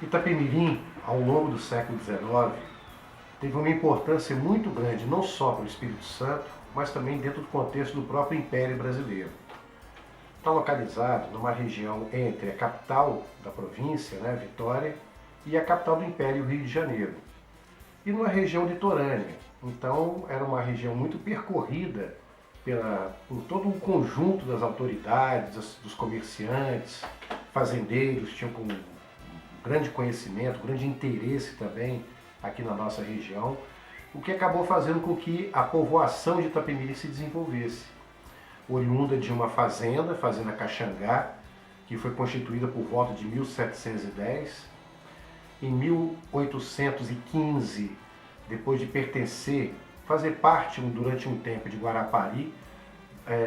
Itapemirim, ao longo do século XIX, teve uma importância muito grande, não só para o Espírito Santo, mas também dentro do contexto do próprio Império Brasileiro. Está localizado numa região entre a capital da província, Vitória, e a capital do Império, Rio de Janeiro. E numa região litorânea. Então, era uma região muito percorrida por todo um conjunto das autoridades, dos comerciantes, fazendeiros, tinham com grande conhecimento, grande interesse também aqui na nossa região, o que acabou fazendo com que a povoação de Itapemirim se desenvolvesse. Oriunda de uma fazenda, Fazenda Caxangá, que foi constituída por volta de 1710. Em 1815, depois de fazer parte durante um tempo de Guarapari,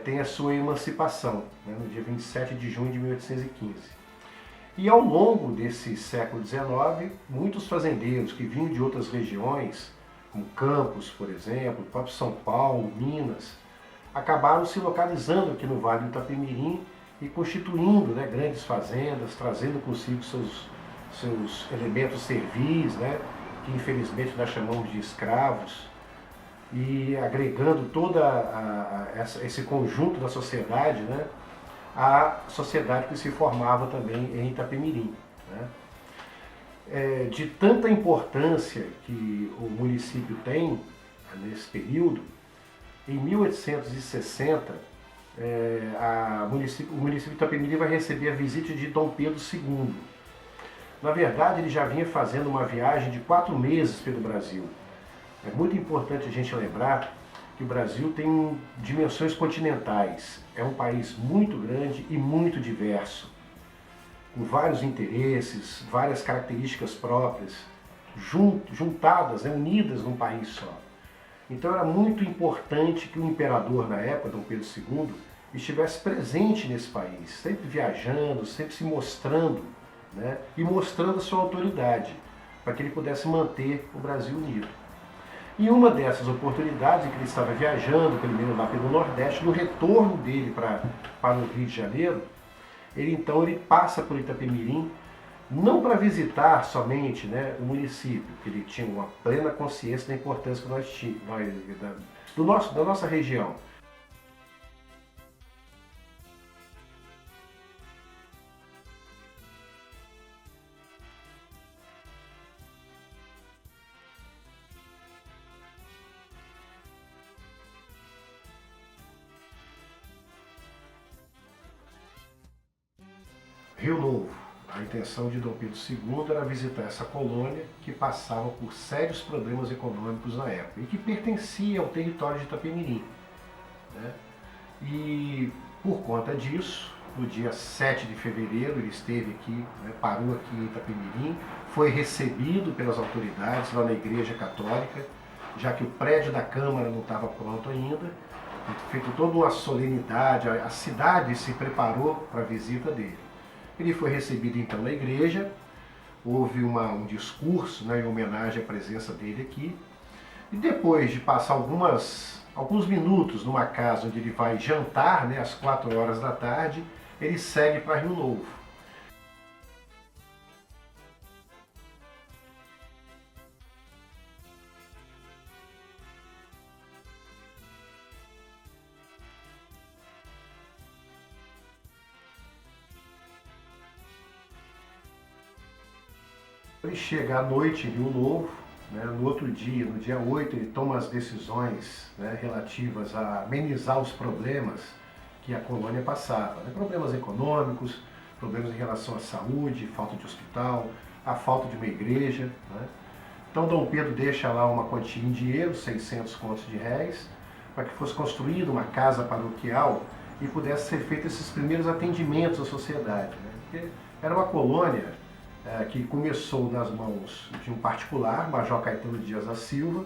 tem a sua emancipação, no dia 27 de junho de 1815. E ao longo desse século XIX, muitos fazendeiros que vinham de outras regiões, como Campos, por exemplo, o próprio São Paulo, Minas, acabaram se localizando aqui no Vale do Itapemirim e constituindo grandes fazendas, trazendo consigo seus elementos servis, que infelizmente nós chamamos de escravos, e agregando todo esse conjunto da sociedade, a sociedade que se formava também em Itapemirim. De tanta importância que o município tem nesse período, em 1860, o município de Itapemirim vai receber a visita de Dom Pedro II. Na verdade, ele já vinha fazendo uma viagem de 4 meses pelo Brasil. É muito importante a gente lembrar que o Brasil tem dimensões continentais. É um país muito grande e muito diverso, com vários interesses, várias características próprias, juntadas, unidas num país só. Então era muito importante que o imperador na época, Dom Pedro II, estivesse presente nesse país, sempre viajando, sempre se mostrando, e mostrando a sua autoridade, para que ele pudesse manter o Brasil unido. E uma dessas oportunidades em que ele estava viajando, primeiro lá pelo Nordeste, no retorno dele para o Rio de Janeiro, ele passa por Itapemirim, não para visitar somente o município, que ele tinha uma plena consciência da importância que nós tínhamos, da nossa região. Rio Novo. A intenção de Dom Pedro II era visitar essa colônia que passava por sérios problemas econômicos na época e que pertencia ao território de Itapemirim. E por conta disso, no dia 7 de fevereiro, ele esteve aqui, parou aqui em Itapemirim, foi recebido pelas autoridades lá na Igreja Católica, já que o prédio da Câmara não estava pronto ainda, feito toda uma solenidade, a cidade se preparou para a visita dele. Ele foi recebido então na igreja, houve um discurso em homenagem à presença dele aqui, e depois de passar alguns minutos numa casa onde ele vai jantar, às 4 horas da tarde, ele segue para Rio Novo. Ele chega à noite em Rio Novo, no outro dia, no dia 8, ele toma as decisões relativas a amenizar os problemas que a colônia passava. Problemas econômicos, problemas em relação à saúde, falta de hospital, a falta de uma igreja. Então Dom Pedro deixa lá uma quantia em dinheiro, 600 contos de réis, para que fosse construída uma casa paroquial e pudesse ser feitos esses primeiros atendimentos à sociedade. Porque era uma colônia que começou nas mãos de um particular, Major Caetano Dias da Silva,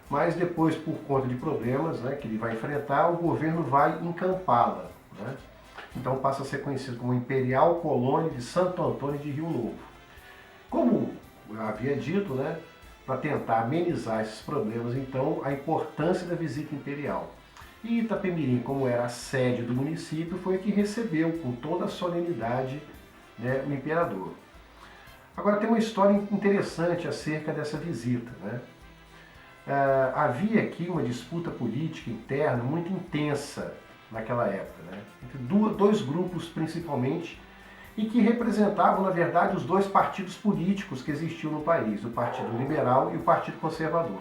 mas depois, por conta de problemas que ele vai enfrentar, o governo vai encampá-la. Então passa a ser conhecido como Imperial Colônia de Santo Antônio de Rio Novo. Como eu havia dito, para tentar amenizar esses problemas, então, a importância da visita imperial. E Itapemirim, como era a sede do município, foi que recebeu com toda a solenidade o imperador. Agora tem uma história interessante acerca dessa visita, né? Havia aqui uma disputa política interna muito intensa naquela época, né? Entre dois grupos principalmente, e que representavam, na verdade, os dois partidos políticos que existiam no país, o Partido Liberal e o Partido Conservador.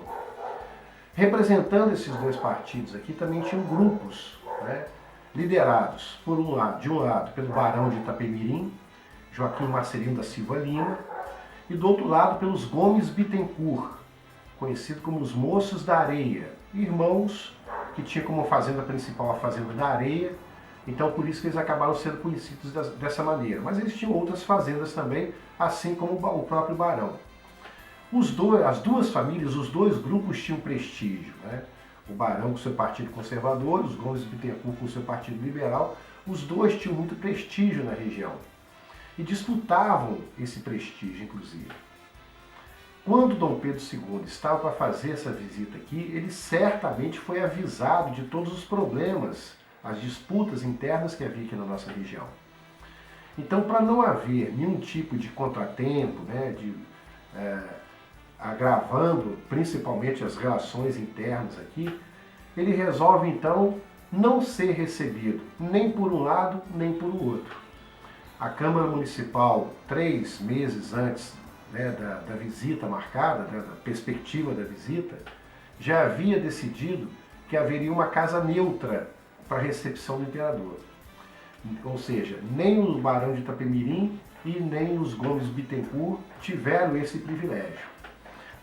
Representando esses dois partidos aqui também tinham grupos, né, liderados, de um lado, pelo Barão de Itapemirim, Joaquim Marcelino da Silva Lima, e do outro lado pelos Gomes Bittencourt, conhecido como os Moços da Areia, irmãos que tinham como fazenda principal a Fazenda da Areia, então por isso que eles acabaram sendo conhecidos dessa maneira. Mas eles tinham outras fazendas também, assim como o próprio Barão. As duas famílias, os dois grupos tinham prestígio, né? O Barão com seu partido conservador, os Gomes Bittencourt com seu partido liberal, os dois tinham muito prestígio na região e disputavam esse prestígio, inclusive. Quando Dom Pedro II estava para fazer essa visita aqui, ele certamente foi avisado de todos os problemas, as disputas internas que havia aqui na nossa região. Então, para não haver nenhum tipo de contratempo, né, agravando principalmente as relações internas aqui, ele resolve então não ser recebido nem por um lado nem por outro. A Câmara Municipal, 3 meses antes, né, da visita marcada, da perspectiva da visita, já havia decidido que haveria uma casa neutra para a recepção do imperador. Ou seja, nem o Barão de Itapemirim e nem os Gomes Bittencourt tiveram esse privilégio.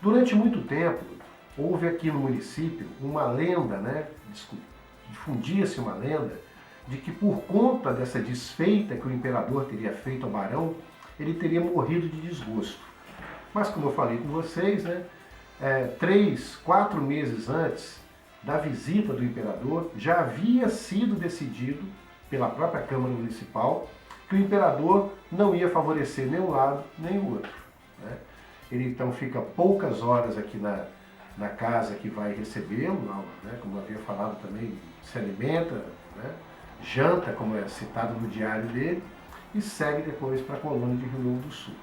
Durante muito tempo, houve aqui no município uma lenda, né, difundia-se uma lenda, de que por conta dessa desfeita que o imperador teria feito ao barão, ele teria morrido de desgosto. Mas como eu falei com vocês, né, 3, 4 meses antes da visita do imperador, já havia sido decidido pela própria Câmara Municipal que o imperador não ia favorecer nem um lado nem o outro, né? Ele então fica poucas horas aqui na casa que vai recebê-lo, né, como eu havia falado também, se alimenta, né, janta, como é citado no diário dele, e segue depois para a colônia de Rio Novo do Sul.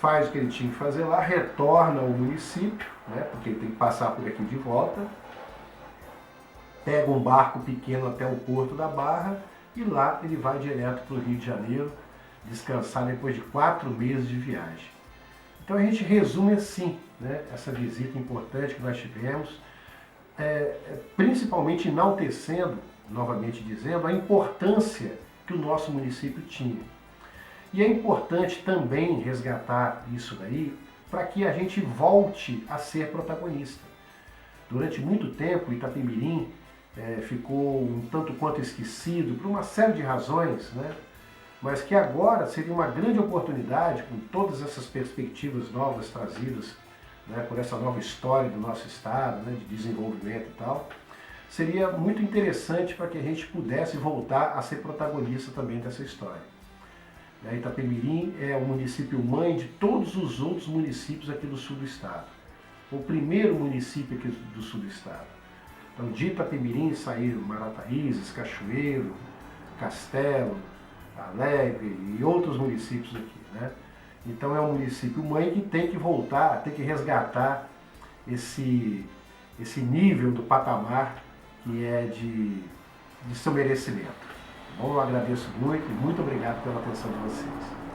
Faz o que ele tinha que fazer lá, retorna ao município, né, porque ele tem que passar por aqui de volta, pega um barco pequeno até o Porto da Barra e lá ele vai direto para o Rio de Janeiro, descansar depois de 4 meses de viagem. Então a gente resume assim, né, essa visita importante que nós tivemos, principalmente enaltecendo, novamente dizendo, a importância que o nosso município tinha. E é importante também resgatar isso daí para que a gente volte a ser protagonista. Durante muito tempo, Itapemirim ficou um tanto quanto esquecido por uma série de razões, né? Mas que agora seria uma grande oportunidade, com todas essas perspectivas novas trazidas, né, por essa nova história do nosso estado, né, de desenvolvimento e tal, seria muito interessante para que a gente pudesse voltar a ser protagonista também dessa história. Itapemirim é o município mãe de todos os outros municípios aqui do sul do estado. O primeiro município aqui do sul do estado. Então, de Itapemirim saíram Marataízes, Cachoeiro, Castelo, Alegre e outros municípios aqui, né? Então é um município mãe que tem que voltar, tem que resgatar esse nível do patamar que é de seu merecimento. Bom, eu agradeço muito e muito obrigado pela atenção de vocês.